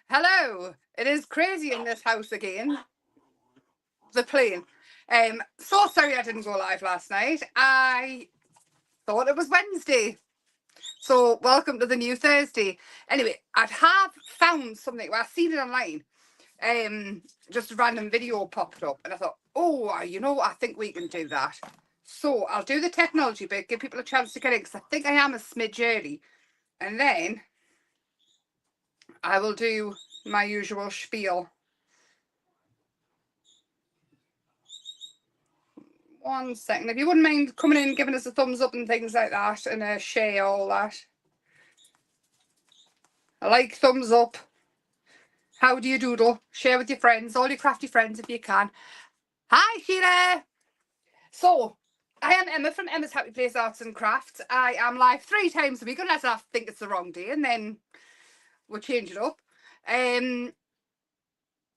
Hello. It is crazy in this house again. The plane. So sorry I didn't go live last night. I thought it was Wednesday. So welcome to the new Thursday. Anyway, I have found something. Well, I've seen it online. Just a random video popped up, and I thought, oh, I think we can do that. So I'll do the technology bit, give people a chance to get in, because I think I am a smidge early, and then I will do my usual spiel. 1 second. If you wouldn't mind coming in, giving us a thumbs up and things like that, and a share, all that. I like thumbs up. How do you doodle? Share with your friends, all your crafty friends if you can. Hi, Sheila. So, I am Emma from Emma's Happy Place Arts and Crafts. I am live 3 times a week, unless I think it's the wrong day, and then we'll change it up.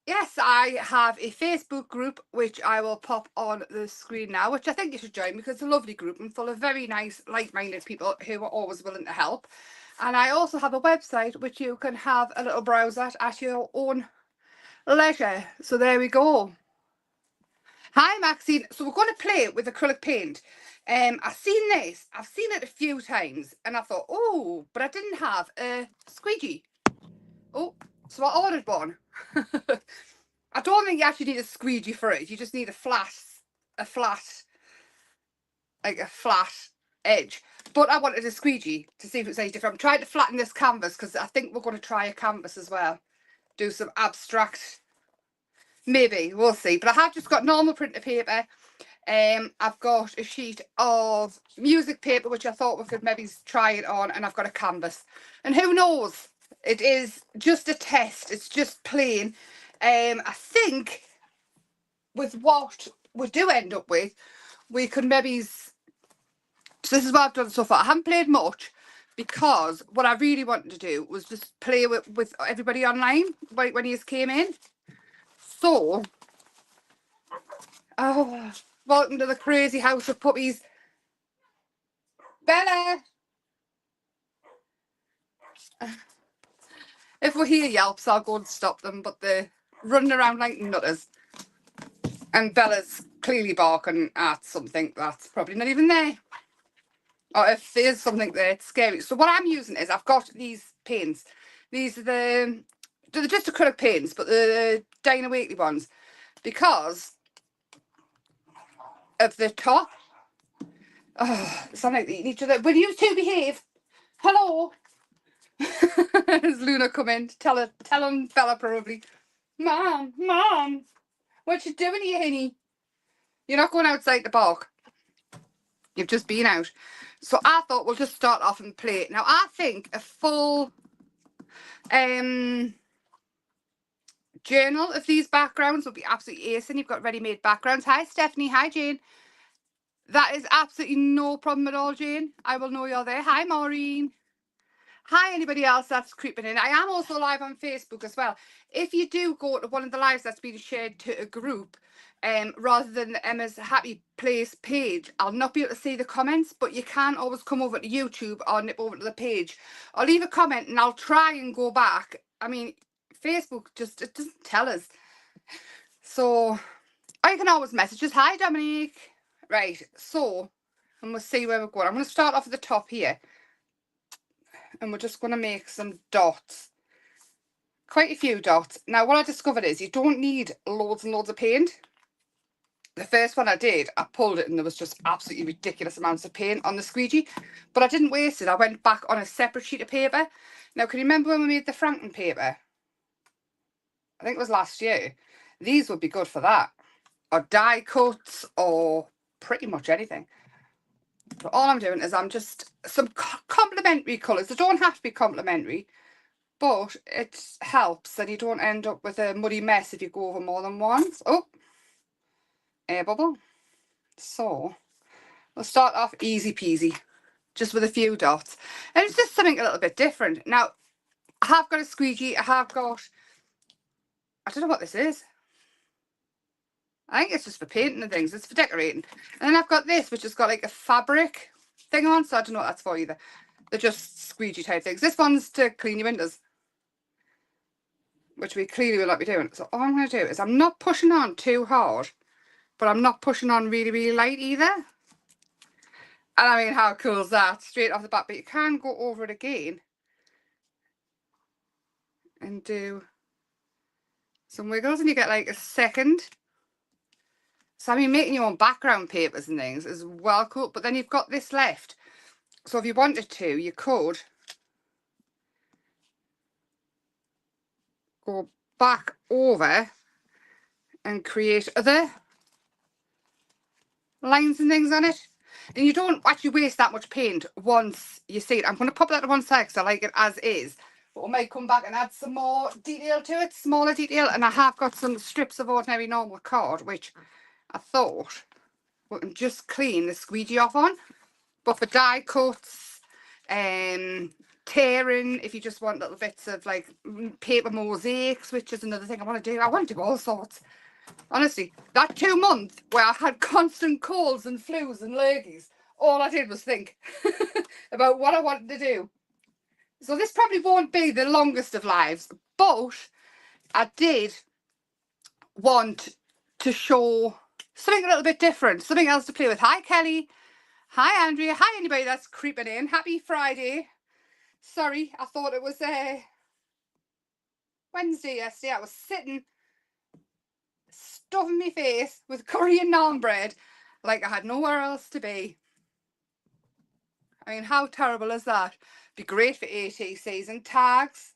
Yes, I have a Facebook group, which I will pop on the screen now, which I think you should join because it's a lovely group and full of very nice, like-minded people who are always willing to help. And I also have a website, which you can have a little browse at your own leisure. So there we go. Hi, Maxine. So we're going to play with acrylic paint. I've seen this. I've seen it a few times. And I thought, oh, but I didn't have a squeegee. Oh, so I ordered one. I don't think you actually need a squeegee for it. You just need a flat edge. But I wanted a squeegee to see if it's any different. I'm trying to flatten this canvas because I think we're going to try a canvas as well. Do some abstract. Maybe, we'll see. But I have just got normal printer paper. I've got a sheet of music paper, which I thought we could maybe try it on. And I've got a canvas. And who knows? It is just a test. It's just plain. I think with what we do end up with, we could maybe, so this is what I've done so far. I haven't played much because what I really wanted to do was just play with everybody online when he came in. So, oh, welcome to the crazy house of puppies. Bella! If we hear yelps, I'll go and stop them, but they're running around like nutters. And Bella's clearly barking at something that's probably not even there. Or if there's something there, it's scary. So what I'm using is, I've got these paints. These are they're just acrylic paints, but the Dana Wakely ones, because of the top. Oh, it's not like they need to. Will you two behave? Hello. Has Luna come in? Tell him Bella probably. Mom, what you doing here, honey? You're not going outside the park. You've just been out. So I thought we'll just start off and play. Now I think a full journal of these backgrounds would be absolutely ace. And you've got ready-made backgrounds. Hi Stephanie. Hi Jane. That is absolutely no problem at all, Jane. I will know you're there. Hi Maureen. Hi anybody else that's creeping in. I am also live on Facebook as well. If you do go to one of the lives that's been shared to a group, rather than Emma's Happy Place page, I'll not be able to see the comments, but you can always come over to YouTube or nip over to the page or leave a comment and I'll try and go back. I mean, Facebook just, it doesn't tell us. So I can always message us. Hi Dominique. Right, so, and we'll see where we're going. I'm going to start off at the top here. And we're just going to make some dots. Quite a few dots. Now, what I discovered is you don't need loads and loads of paint. The first one I did, I pulled it and there was just absolutely ridiculous amounts of paint on the squeegee. But I didn't waste it. I went back on a separate sheet of paper. Now, can you remember when we made the Franken paper? I think it was last year. These would be good for that. Or die cuts or pretty much anything. But all I'm doing is I'm just some complementary colours. They don't have to be complementary, but it helps that you don't end up with a muddy mess if you go over more than once. Oh, air bubble. So we'll start off easy peasy, just with a few dots. And it's just something a little bit different. Now, I have got a squeegee. I don't know what this is. I think it's just for painting and things. It's for decorating. And then I've got this, which has got like a fabric thing on. So I don't know what that's for either. They're just squeegee type things. This one's to clean your windows. which we clearly will not be doing. So all I'm going to do is I'm not pushing on too hard, but I'm not pushing on really, really light either. And I mean, how cool is that? Straight off the bat, but you can go over it again and do some wiggles and you get like a second. So I mean, making your own background papers and things is well cool, but then you've got this left. So if you wanted to, you could go back over and create other lines and things on it. And you don't actually waste that much paint once you see it. I'm going to pop that to one side because I like it as is. But we might come back and add some more detail to it, smaller detail. And I have got some strips of ordinary normal card, which I thought we can just clean the squeegee off on. But for die cuts, tearing, if you just want little bits of like paper mosaics, which is another thing I want to do. I want to do all sorts. Honestly, that 2 months where I had constant colds and flus and lurgies, all I did was think about what I wanted to do. So this probably won't be the longest of lives, but I did want to show something a little bit different, something else to play with. Hi, Kelly. Hi, Andrea. Hi, anybody that's creeping in. Happy Friday. Sorry, I thought it was Wednesday yesterday. I was sitting stuffing my face with curry and naan bread like I had nowhere else to be. I mean, how terrible is that? Be great for AT season tags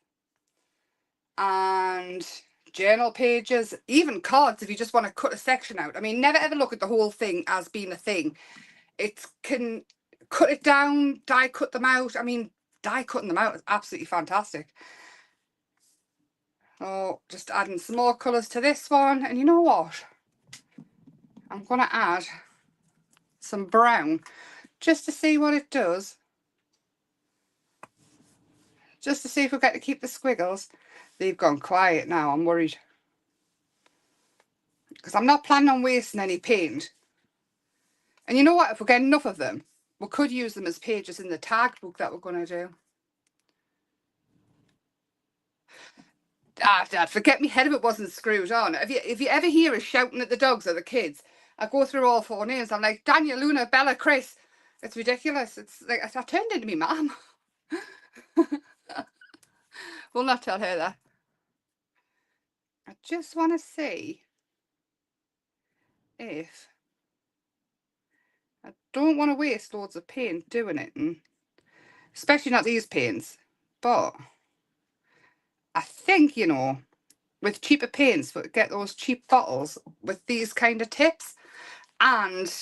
and journal pages, even cards if you just want to cut a section out. I mean, never ever look at the whole thing as being a thing. It can cut it down, die cut them out. I mean, die cutting them out is absolutely fantastic. Oh, just adding some more colours to this one. And you know what? I'm going to add some brown just to see what it does. Just to see if we get to keep the squiggles. They've gone quiet now, I'm worried. Because I'm not planning on wasting any paint. And you know what? If we get enough of them, we could use them as pages in the tag book that we're going to do. Ah, Dad, forget me head if it wasn't screwed on. If you ever hear us shouting at the dogs or the kids, I go through all 4 names. I'm like, Daniel, Luna, Bella, Chris. It's ridiculous. It's like I turned into me mum. We'll not tell her that. I just want to see if... I don't want to waste loads of paint doing it, and especially not these paints. But I think, you know, with cheaper paints, but get those cheap bottles with these kind of tips and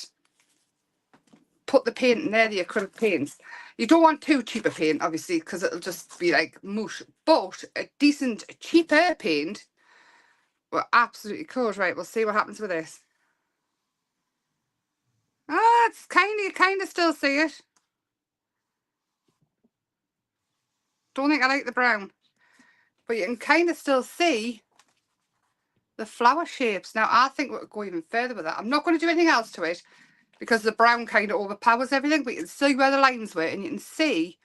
put the paint in there, the acrylic paints. You don't want too cheap a paint, obviously, because it'll just be like mush. But a decent, cheaper paint will absolutely cool. Right, we'll see what happens with this. Ah, it's you kind of still see it. Don't think I like the brown. But you can kind of still see the flower shapes. Now, I think we'll go even further with that. I'm not going to do anything else to it because the brown kind of overpowers everything, but you can see where the lines were and you can see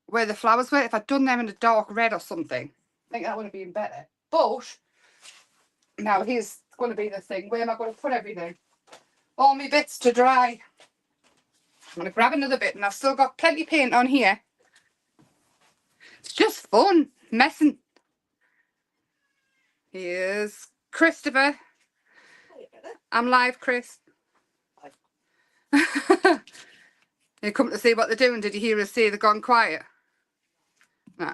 where the flowers were. If I'd done them in a dark red or something, I think that would have been better. But now here's going to be the thing. Where am I going to put everything? All my bits to dry. I'm going to grab another bit and I've still got plenty of paint on here. It's just fun, messing. Here's Christopher. I'm live, Chris. You come to see what they're doing. Did you hear us say they've gone quiet? No.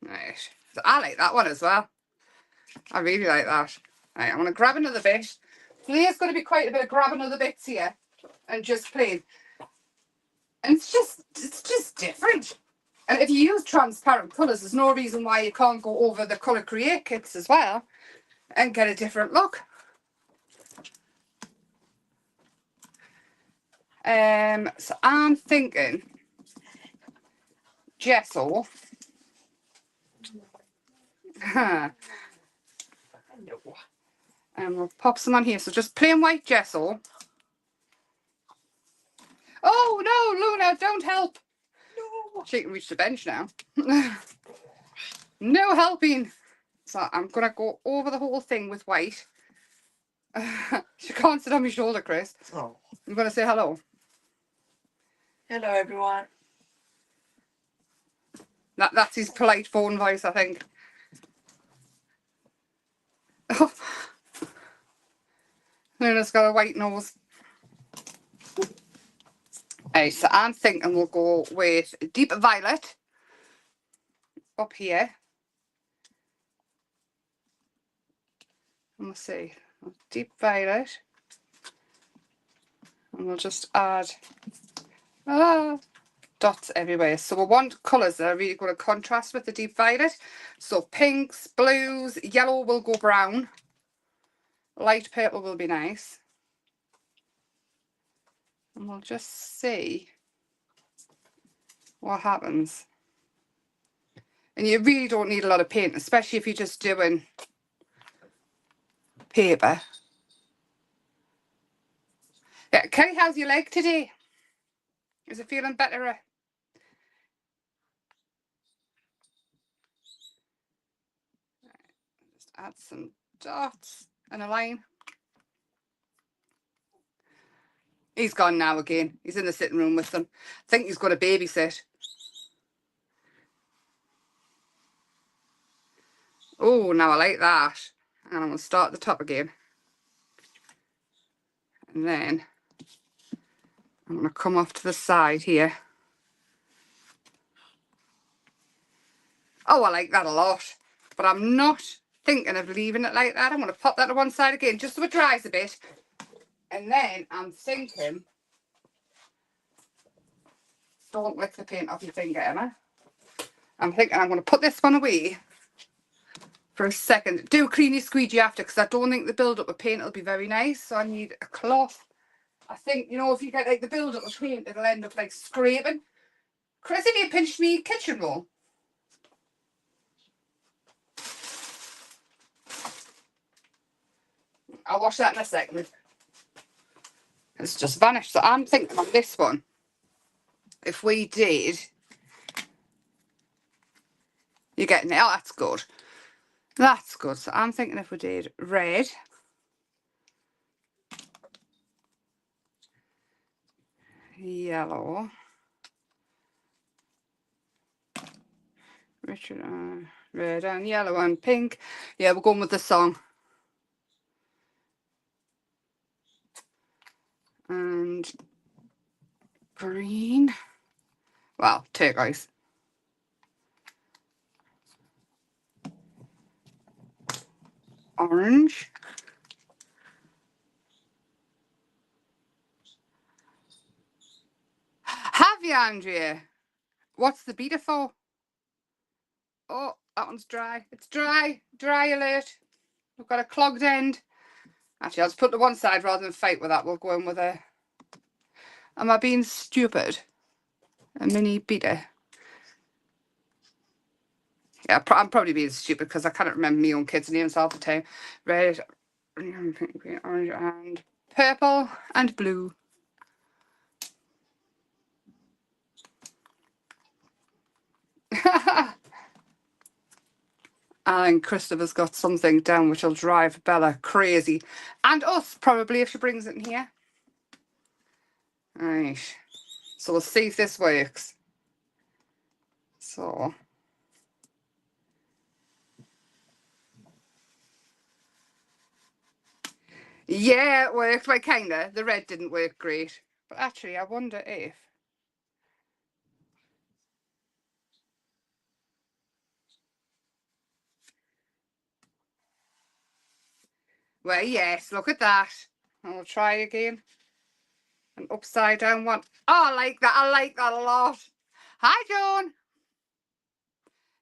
Right. So I like that one as well. I really like that. Right, I'm going to grab another bit. Today's going to be quite a bit of grab another bits here and just plain. And it's just different. And if you use transparent colours, there's no reason why you can't go over the Colour Create kits as well and get a different look. So I'm thinking gesso. And we'll pop some on here. So just plain white gesso. Oh no, Luna, don't help. No. She can reach the bench now. No helping. So I'm going to go over the whole thing with white. She can't sit on my shoulder, Chris. Oh. I'm going to say hello. Hello, everyone. That's his polite phone voice, I think. Luna's got a white nose. Right, so I'm thinking we'll go with deep violet up here. And we'll see. Deep violet. And we'll just add dots everywhere. So we want colours that are really going to contrast with the deep violet. So pinks, blues, yellow will go brown. Light purple will be nice. And we'll just see what happens. And you really don't need a lot of paint, especially if you're just doing paper. Yeah, Kerry, how's your leg today? Is it feeling better? Just add some dots and a line. He's gone now again. He's in the sitting room with them. I think he's got a babysit. Oh, now I like that. And I'm going to start at the top again. And then I'm going to come off to the side here. Oh, I like that a lot. But I'm not thinking of leaving it like that. I'm going to pop that to one side again just so it dries a bit. And then I'm thinking, don't lick the paint off your finger, Emma. I'm thinking I'm going to put this one away for a second. Do clean your squeegee after, because I don't think the build-up of paint will be very nice. So I need a cloth. I think, you know, if you get like the build-up of paint, it'll end up like scraping. Chris, have you pinched me kitchen roll? I'll wash that in a second. It's just vanished. So I'm thinking on this one, if we did, you're getting it. Oh, that's good. That's good. So I'm thinking if we did red, yellow, Richard, red and yellow and pink. Yeah, we're going with the song. And green. Well, turquoise. Orange. Have you, Andrea? What's the beater for? Oh, that one's dry. It's dry. Dry alert. We've got a clogged end. Actually, I'll just put it to one side rather than fight with that. We'll go in with a... Am I being stupid? A mini beater. Yeah, I'm probably being stupid because I can't remember my own kids' names all the time. Red, pink, green, orange, and purple, and blue. And Christopher's got something down which will drive Bella crazy. And us, probably, if she brings it in here. Right. So we'll see if this works. So... yeah, it worked. Well, kinda. The red didn't work great. But actually, I wonder if... well, yes, look at that. And we'll try again. An upside down one. Oh, I like that. I like that a lot. Hi, Joan.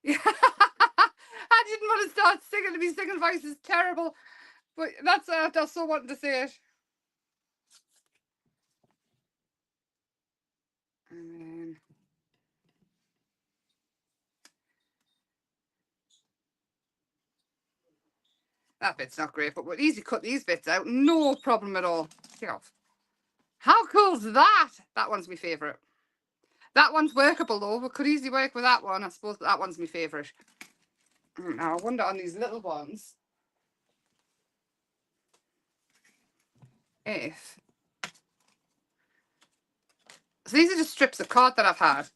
I didn't want to start singing. My singing voice is terrible. But that's I still wanted to say it. And then... that bit's not great, but we'll easily cut these bits out. No problem at all. Get off. How cool's that? That one's my favourite. That one's workable though. We could easily work with that one. I suppose that one's my favourite. Now, I wonder on these little ones if... So these are just strips of card that I've had.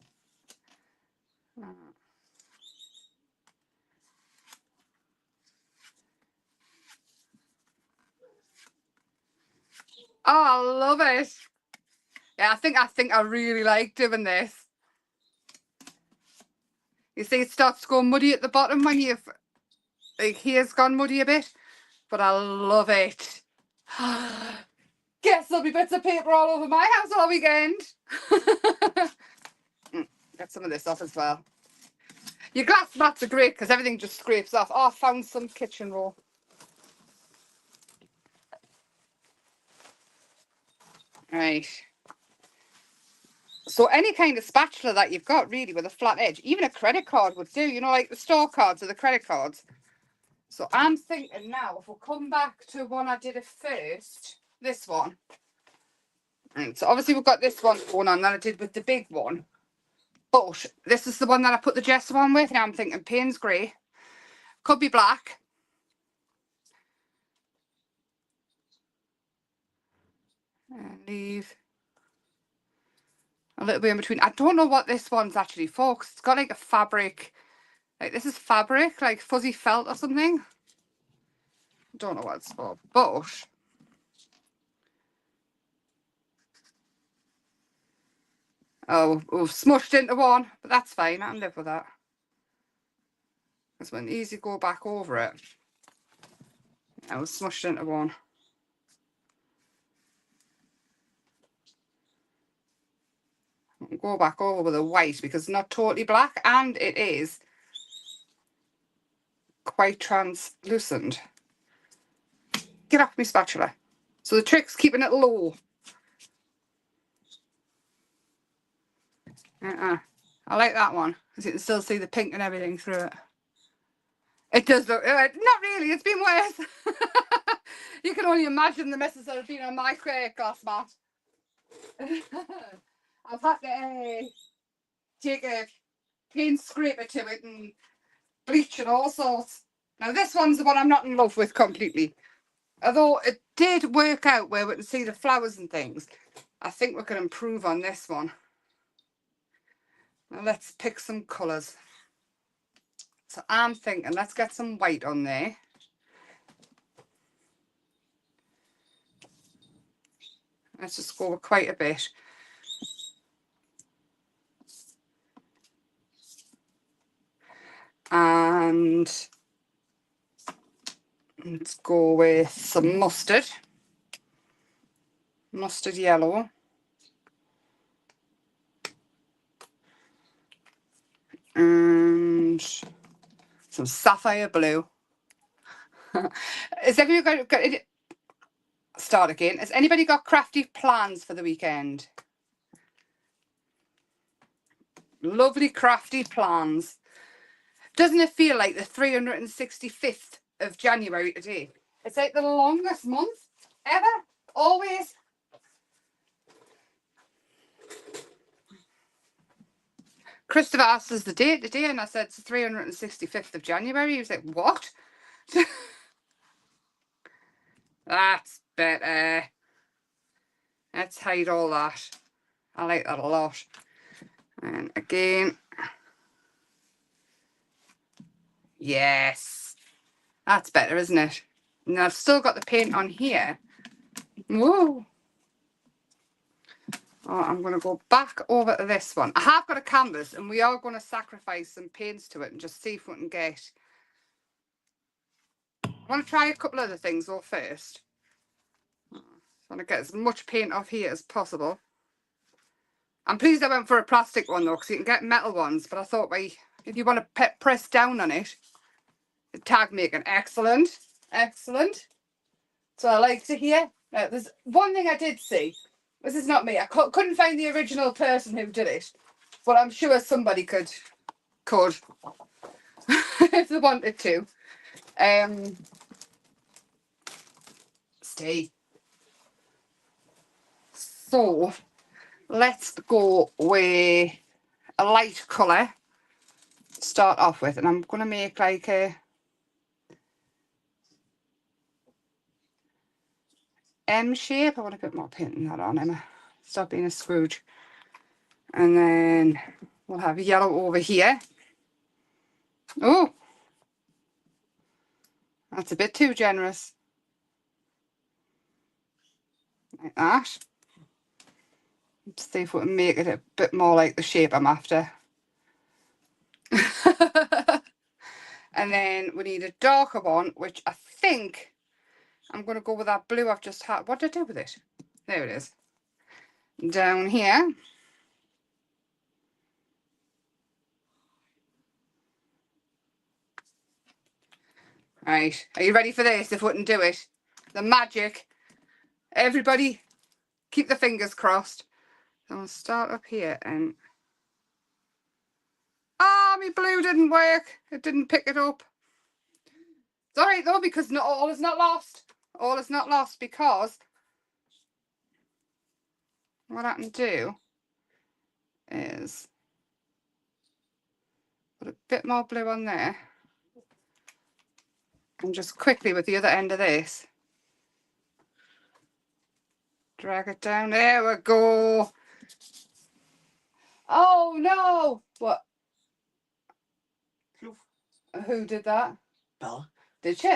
Oh, I love it. Yeah, I think I really like doing this. You see, it starts to go muddy at the bottom when you've, like, here's gone muddy a bit, but I love it. Guess there'll be bits of paper all over my house all weekend. Get some of this off as well. Your glass mats are great because everything just scrapes off. Oh, I found some kitchen roll. Right. So any kind of spatula that you've got really with a flat edge, even a credit card would do, you know, like the store cards or the credit cards. So I'm thinking now, if we'll come back to one I did at first, this one. Right, so obviously we've got this one going on that I did with the big one. But this is the one that I put the gesso on with. Now I'm thinking Payne's grey. Could be black. And leave a little bit in between. I don't know what this one's actually for because it's got like a fabric. Like this is fabric, like fuzzy felt or something. Don't know what it's for. But oh, we've smushed into one. But that's fine. I can live with that. Because when easy go back over it. I was smushed into one. Go back over with the white because it's not totally black and it is quite translucent. Get off my spatula. So the trick's keeping it low. I like that one because you can still see the pink and everything through it. It does look, not really, it's been worse. You can only imagine the messes that have been on my glass mat. I've had to take a paint scraper to it and bleach and all sorts. Now this one's the one I'm not in love with completely. Although it did work out where we can see the flowers and things. I think we can improve on this one. Now let's pick some colours. So I'm thinking let's get some white on there. Let's just go with quite a bit. And let's go with some mustard. Mustard yellow. And some sapphire blue. Has everybody got start again? Has anybody got crafty plans for the weekend? Lovely crafty plans. Doesn't it feel like the 365th of January today? It's like the longest month ever. Always. Christopher asked us the date today and I said it's the 365th of January. He was like, what? That's better. Let's hide all that. I like that a lot. And again. Yes. That's better, isn't it? And I've still got the paint on here. Whoa. Oh, I'm going to go back over to this one. I have got a canvas and we are going to sacrifice some paints to it and just see if we can get... I want to try a couple other things though first. I want to get as much paint off here as possible. I'm pleased I went for a plastic one though because you can get metal ones, but I thought if you want to press down on it, the tag making. Excellent. Excellent. So I like to hear. Now, there's one thing I did see. This is not me. I couldn't find the original person who did it, but I'm sure somebody could if they wanted to. Stay. So let's go with a light colour. start off with, and I'm going to make like a M shape. I want a bit more paint than that on, Emma. Stop being a Scrooge. And then we'll have yellow over here. Oh, that's a bit too generous. Like that. Let's see if we can make it a bit more like the shape I'm after. And then we need a darker one, which I think I'm going to go with that blue I've just had. What did I do with it? There it is. Down here. Right, are you ready for this? If we can do it. The magic. Everybody, keep the fingers crossed. So I'll start up here and... Ah, my blue didn't work. It didn't pick it up. It's alright though, because not all is not lost. All is not lost, because what I can do is put a bit more blue on there. And just quickly with the other end of this, drag it down. There we go. Oh no! What? Who did that? Bella. Did she?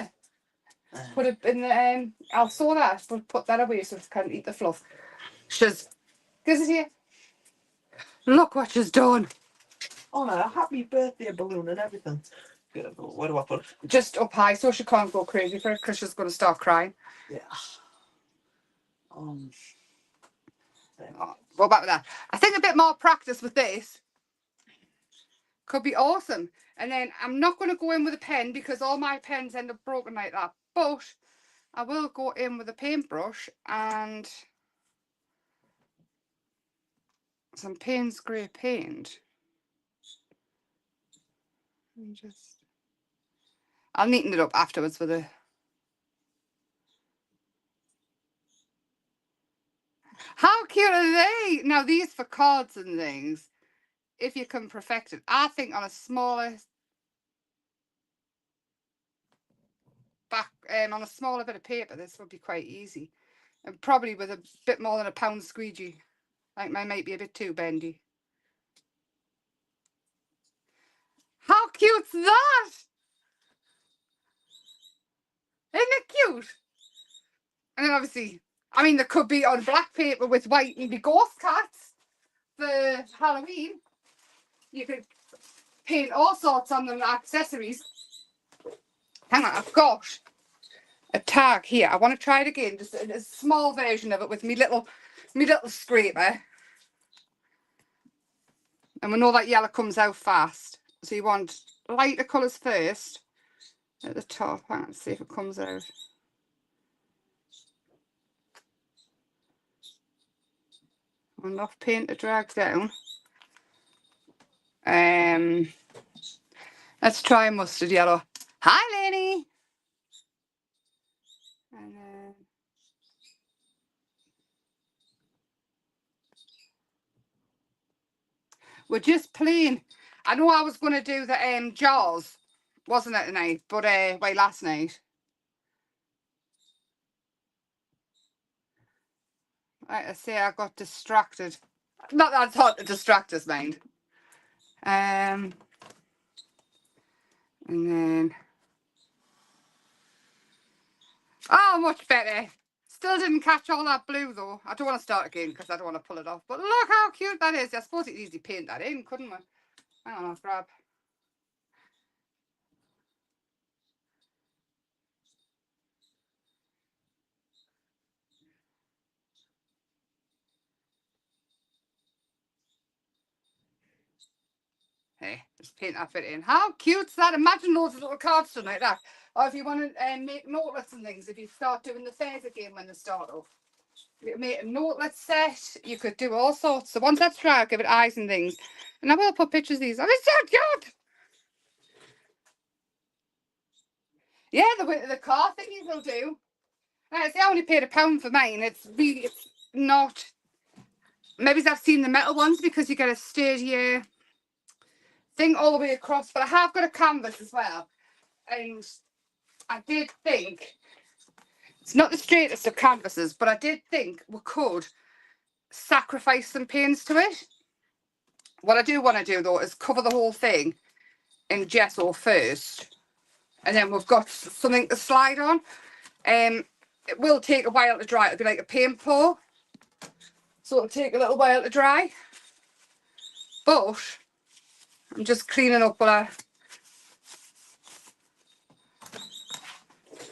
Put it in the I'll sew that, but put that away so it can't eat the fluff. She's gives it here. Look what she's done. Oh no, a happy birthday balloon and everything. Where do I put it? Just up high so she can't go crazy for it, because she's going to start crying. Yeah. Oh, go back with that. I think a bit more practice with this could be awesome. And then I'm not going to go in with a pen because all my pens end up broken like that. But I will go in with a paintbrush and some Payne's Grey paint. And just... I'll neaten it up afterwards with a... How cute are they? Now these for cards and things, if you can perfect it. I think on a smaller on a smaller bit of paper, this would be quite easy. And probably with a bit more than a pound squeegee. Like mine might be a bit too bendy. How cute's that? Isn't it cute? And then obviously, I mean, there could be on black paper with white, maybe ghost cats for Halloween. You could paint all sorts on them, accessories. Hang on, I've got a tag here. I want to try it again, just a small version of it with me little scraper. And we know that yellow comes out fast. So you want lighter colours first at the top. Hang on, let's see if it comes out. Enough paint to drag down. Let's try mustard yellow. Hi, Lenny. And then we're just plain. I know I was going to do the jars, wasn't it tonight? But wait, last night. Like I say, I got distracted. Not that it's hard to distract us, mind. And then, oh, much better. Still didn't catch all that blue though. I don't want to start again because I don't want to pull it off. But look how cute that is. I suppose it easily paint that in, couldn't we? Hang on, I'll grab. Hey, just paint that bit in. How cute's that? Imagine loads of little cards done like that. Or if you want to make notelets and things, if you start doing the fairs again when they start off. You can make a notelet set. You could do all sorts. So once that's dry, I'll give it eyes and things. And I will put pictures of these. Oh, it's so cute! Yeah, the car thingies will do. I say I only paid £1 for mine. It's not... Maybe I've seen the metal ones because you get a sturdier thing all the way across, but I have got a canvas as well. And I did think, it's not the straightest of canvases, but I did think we could sacrifice some paints to it. What I do want to do though is cover the whole thing in gesso first, and then we've got something to slide on. It will take a while to dry. It'll be like a paint pour, so it'll take a little while to dry. But I'm just cleaning up what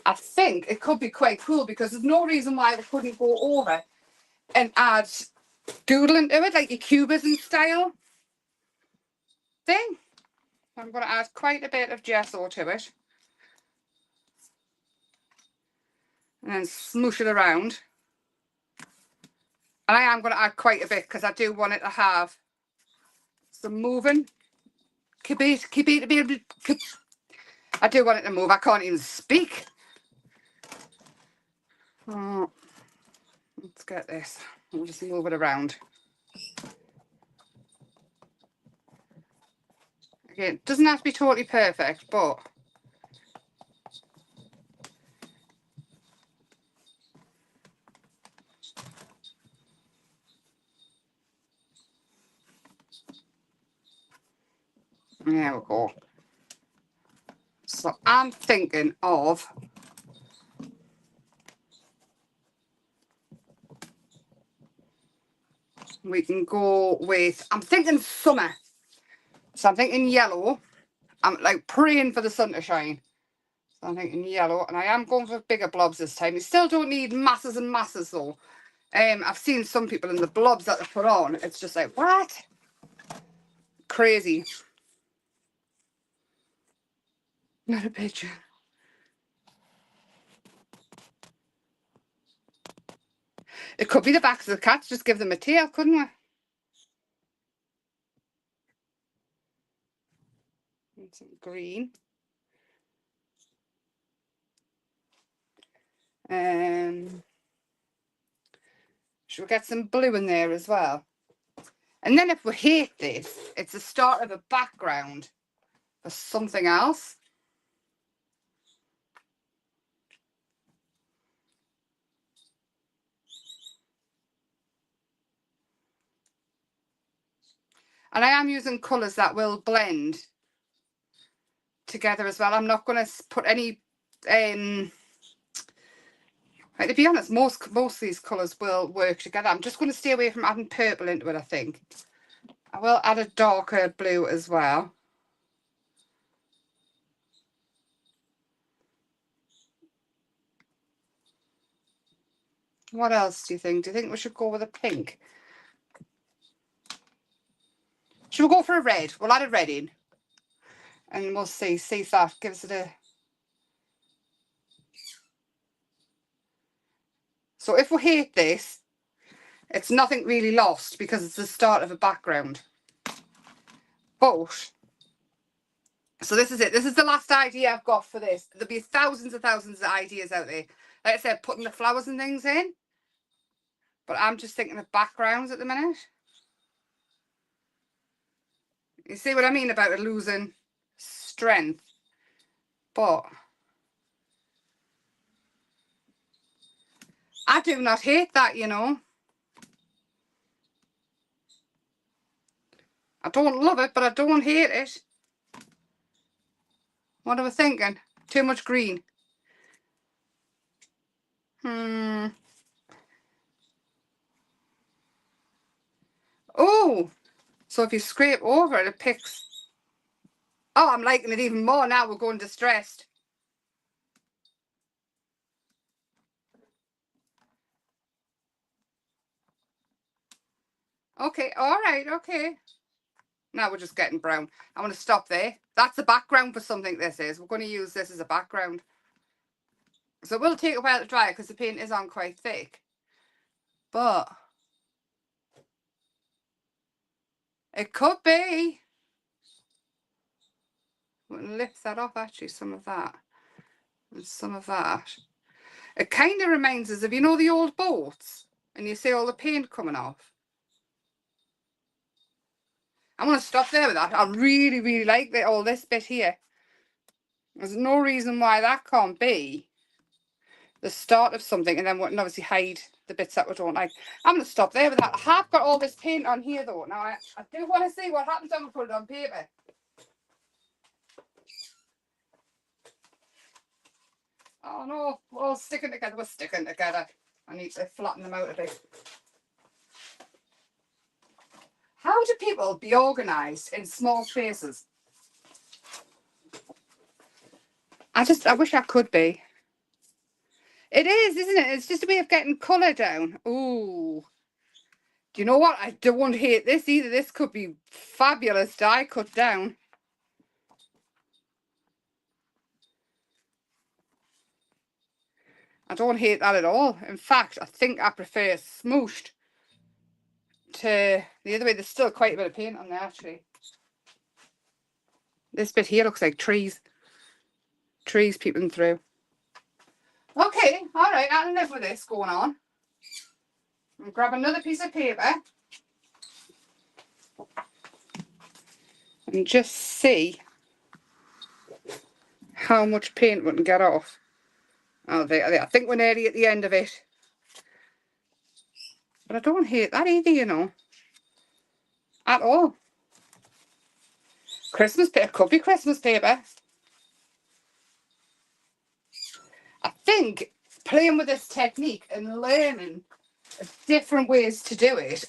I think it could be quite cool, because there's no reason why we couldn't go over and add doodling to it, like your cubism style thing. I'm going to add quite a bit of gesso to it and then smoosh it around. And I am going to add quite a bit because I do want it to have some moving. I do want it to move. I can't even speak. Oh, let's get this. We'll just move it around. Again, it doesn't have to be totally perfect, but there we go. So I'm thinking of we can go with, I'm thinking summer. So I'm thinking yellow. I'm like praying for the sun to shine. So I'm thinking yellow, and I am going for bigger blobs this time. You still don't need masses and masses though. I've seen some people in the blobs that they put on. It's just like, what? Crazy. Not a picture. It could be the backs of the cats. Just give them a tail, couldn't we? And some green. Should we get some blue in there as well? And then if we hate this, it's the start of a background for something else. And I am using colours that will blend together as well. I'm not going to put any, like, to be honest, most of these colours will work together. I'm just going to stay away from adding purple into it, I think. I will add a darker blue as well. What else do you think? Do you think we should go with a pink? Should we go for a red? We'll add a red in. And we'll see if that gives it a... So if we hate this, it's nothing really lost because it's the start of a background. But, so this is it. This is the last idea I've got for this. There'll be thousands and thousands of ideas out there. Like I said, putting the flowers and things in. But I'm just thinking of backgrounds at the minute. You see what I mean about it losing strength? But I do not hate that, you know. I don't love it, but I don't hate it. What are we thinking? Too much green. Oh, so if you scrape over it, it picks. Oh, I'm liking it even more now. We're going distressed. Okay, all right, okay. Now we're just getting brown. I want to stop there. That's the background for something this is. We're going to use this as a background. So it will take a while to dry because the paint is on quite thick. But it could be. We'll lift that off actually, some of that. And some of that. It kind of reminds us of, you know, the old boats? And you see all the paint coming off. I'm going to stop there with that. I really, really like all this bit here. There's no reason why that can't be the start of something, and then we can obviously hide the bits that we don't like. I'm going to stop there with that. I have got all this paint on here though. Now I do want to see what happens when we put it on paper. Oh no, we're all sticking together. We're sticking together. I need to flatten them out a bit. How do people be organised in small spaces? I wish I could be. It is, isn't it? It's just a way of getting colour down. Ooh. Do you know what? I don't hate this either. This could be fabulous die cut down. I don't hate that at all. In fact, I think I prefer smooshed to the other way. There's still quite a bit of paint on there actually. This bit here looks like trees. Trees peeping through. Okay, all right, I'll live with this going on. I'll grab another piece of paper and just see how much paint we can get off. Oh, there. I think we're nearly at the end of it. But I don't hate that either, you know. At all. Christmas paper, could be Christmas paper. I think playing with this technique and learning different ways to do it,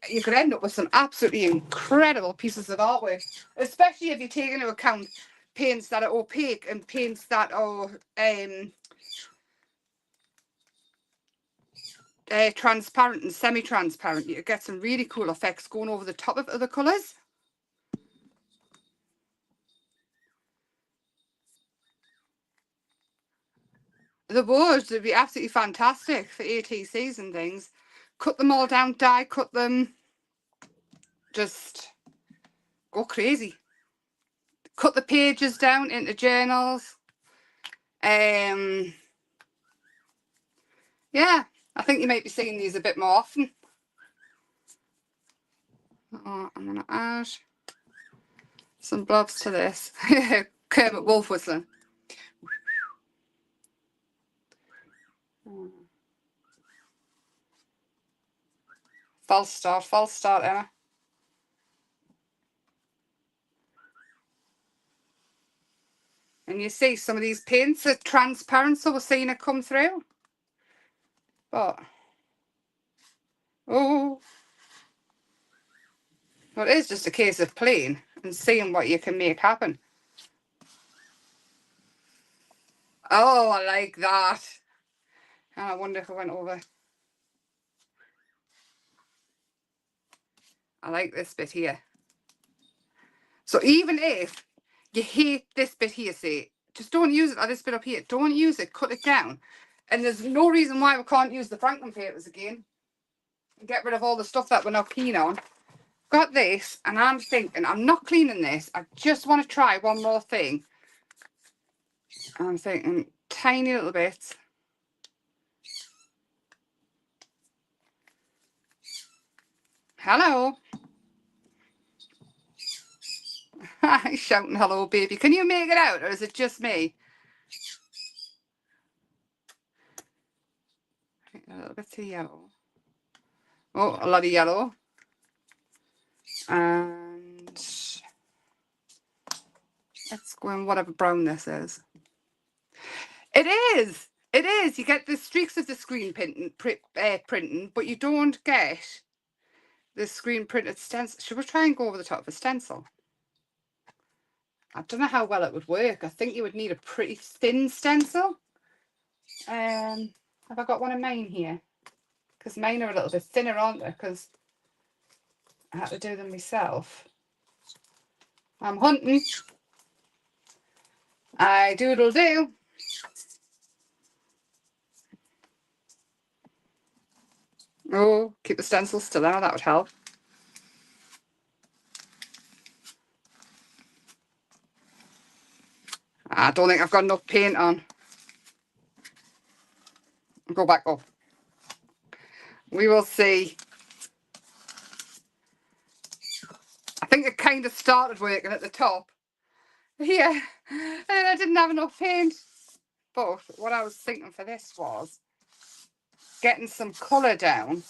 you could end up with some absolutely incredible pieces of artwork, especially if you take into account paints that are opaque and paints that are transparent and semi-transparent. You get some really cool effects going over the top of other colours. The boards would be absolutely fantastic for ATCs and things. Cut them all down, die cut them, just go crazy. Cut the pages down into journals. Yeah, I think you might be seeing these a bit more often. Oh, I'm going to add some blobs to this. Kermit Wolf whistling. False start, Emma. And you see some of these paints are transparent, so we're seeing it come through. But, oh, well, it is just a case of playing and seeing what you can make happen. Oh, I like that. And I wonder if I went over. I like this bit here. So even if you hate this bit here, say, just don't use it, or this bit up here, don't use it, cut it down. And there's no reason why we can't use the Franklin papers again and get rid of all the stuff that we're not keen on. Got this, and I'm thinking, I'm not cleaning this, I just want to try one more thing. I'm thinking tiny little bits. Hello. He's shouting hello, baby. Can you make it out, or is it just me? A little bit of yellow. Oh, a lot of yellow. And let's go in whatever brown this is. It is. It is. You get the streaks of the screen printing, but you don't get the screen printed stencil. Should we try and go over the top of a stencil? I don't know how well it would work. I think you would need a pretty thin stencil. Have I got one of mine here? Because mine are a little bit thinner, aren't they? Because I had to do them myself. I'm hunting. I doodle do. Oh, keep the stencil still there. That would help. I don't think I've got enough paint on. Go back up. We will see. I think it kind of started working at the top here, and I didn't have enough paint. But what I was thinking for this was getting some colour down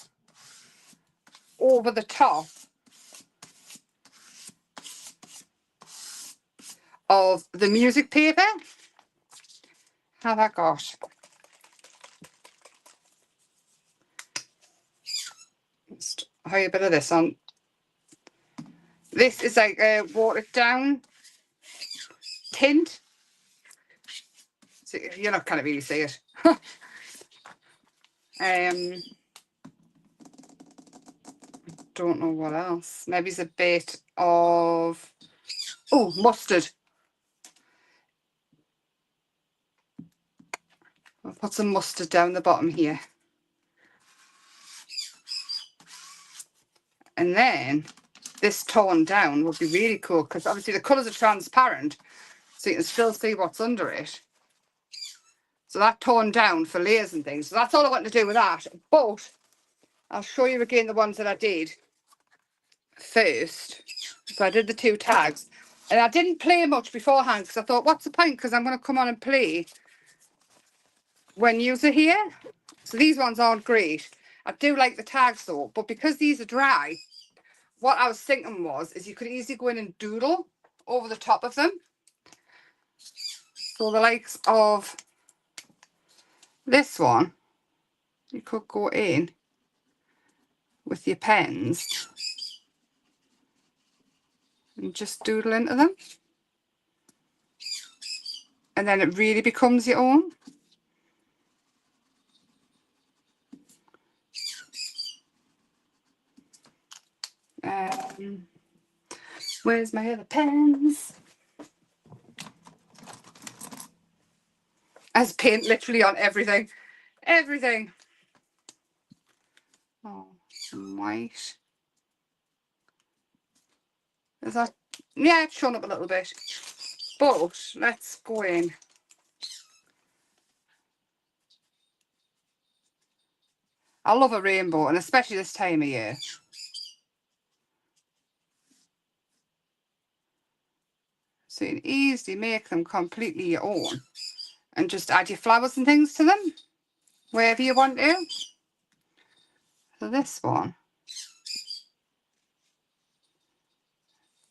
over the top of the music paper. How that got? Just hurry a bit of this on. This is like a watered down tint. So you're not going to really see it. Don't know what else. Maybe it's a bit of mustard. I'll put some mustard down the bottom here. And then this toned down would be really cool because obviously the colours are transparent, so you can still see what's under it. So that toned down for layers and things. So that's all I want to do with that. But I'll show you again the ones that I did first. So I did the 2 tags. And I didn't play much beforehand because I thought, what's the point? Because I'm going to come on and play when you're here. So these ones aren't great. I do like the tags though. But because these are dry, what I was thinking is you could easily go in and doodle over the top of them. So the likes of this one, you could go in with your pens and just doodle into them. And then it really becomes your own. Where's my other pens? As paint literally on everything. Everything. Oh, some white. Is that? Yeah, it's shown up a little bit. But let's go in. I love a rainbow, and especially this time of year. So you can easily make them completely your own. And just add your flowers and things to them. Wherever you want to. So this one.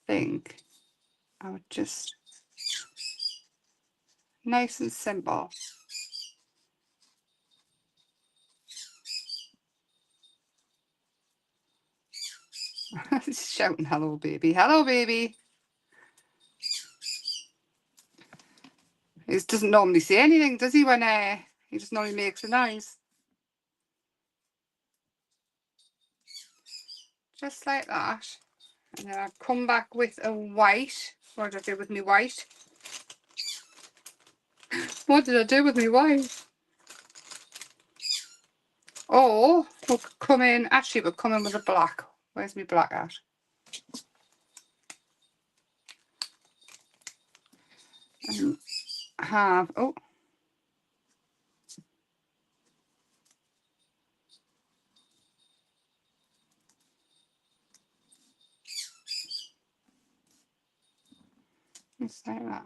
I think I would just nice and simple. He's shouting, hello baby, hello baby. He doesn't normally say anything, does he, when he just normally makes a noise. Just like that. And then I'll come back with a white. What did I do with my white? What did I do with my white? Oh, we'll come in, actually we'll come in with a black. Where's my black at? And have, just like that.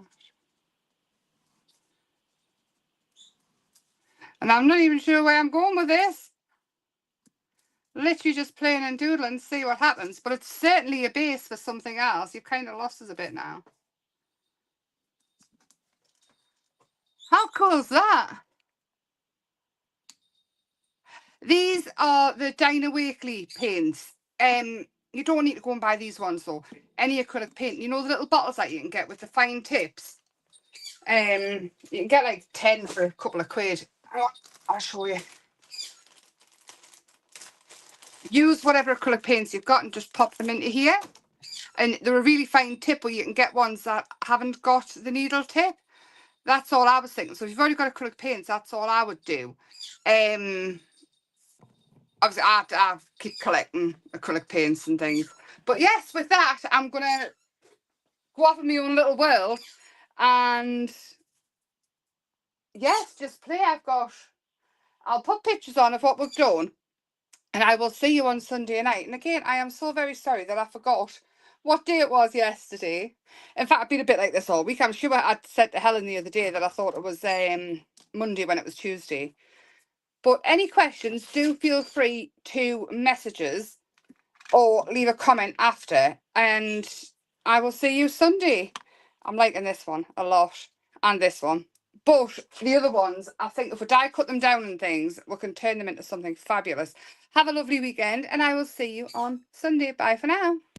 And I'm not even sure where I'm going with this. Literally just playing and doodling, see what happens. But it's certainly a base for something else. You've kind of lost us a bit now. How cool is that? These are the Dinah Wakely paints. You don't need to go and buy these ones though. Any acrylic paint. You know the little bottles that you can get with the fine tips? You can get like 10 for a couple of quid. I'll show you. Use whatever acrylic paints you've got and just pop them into here. And they're a really fine tip, or you can get ones that haven't got the needle tip. That's all I was thinking. So if you've already got acrylic paints, that's all I would do. Obviously, I have to keep collecting acrylic paints and things. But yes, with that, I'm going to go off in my own little world. And yes, just play. I'll put pictures on of what we've done. And I will see you on Sunday night. And again, I am so very sorry that I forgot what day it was yesterday. In fact, I've been a bit like this all week. I'm sure I'd said to Helen the other day that I thought it was Monday when it was Tuesday. But any questions, do feel free to message us or leave a comment after. And I will see you Sunday. I'm liking this one a lot and this one. But the other ones, I think if we die cut them down and things, we can turn them into something fabulous. Have a lovely weekend and I will see you on Sunday. Bye for now.